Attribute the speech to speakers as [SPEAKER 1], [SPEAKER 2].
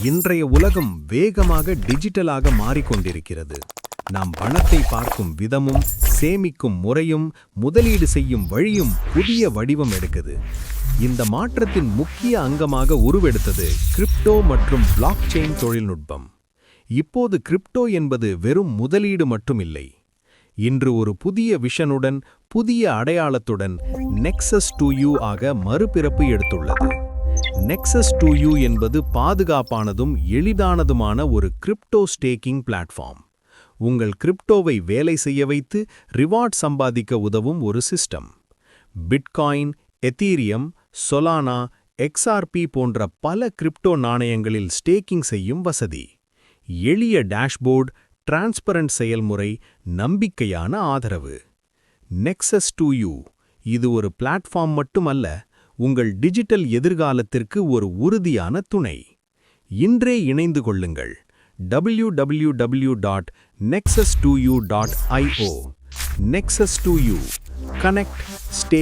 [SPEAKER 1] இன்றைய உலகம் வேகமாக டிஜிட்டலாக மாறிக்கொண்டிருக்கிறது. நாம் பணத்தை பார்க்கும் விதமும், சேமிக்கும் முறையும், முதலீடு செய்யும் வழியும் புதிய வடிவம் எடுக்குது. இந்த மாற்றத்தின் முக்கிய அங்கமாக உருவெடுத்தது கிரிப்டோ மற்றும் பிளாக்செயின் தொழில்நுட்பம். இப்போது கிரிப்டோ என்பது வெறும் முதலீடு மட்டுமில்லை. இன்று ஒரு புதிய விஷனுடன், புதிய அடையாளத்துடன் நெக்ஸஸ் 2U ஆக மறுபிறப்பு எடுத்துள்ளது. நெக்ஸஸ் 2U என்பது பாதுகாப்பானதும் எளிதானதுமான ஒரு கிரிப்டோ ஸ்டேக்கிங் பிளாட்ஃபார்ம். உங்கள் கிரிப்டோவை வேலை செய்ய வைத்து ரிவார்ட் சம்பாதிக்க உதவும் ஒரு system. Bitcoin, Ethereum, Solana, XRP போன்ற பல கிரிப்டோ நாணயங்களில் ஸ்டேக்கிங் செய்யும் வசதி. எளிய டேஷ்போர்ட், டிரான்ஸ்பரண்ட் செயல்முறை, நம்பிக்கையான ஆதரவு. நெக்ஸஸ் 2U இது ஒரு பிளாட்ஃபார்ம் மட்டுமல்ல, உங்கள் டிஜிட்டல் எதிர்காலத்திற்கு ஒரு உறுதியான துணை. இன்றே இணைந்து கொள்ளுங்கள். www.nexus2u.io. Nexus 2U. Connect, stay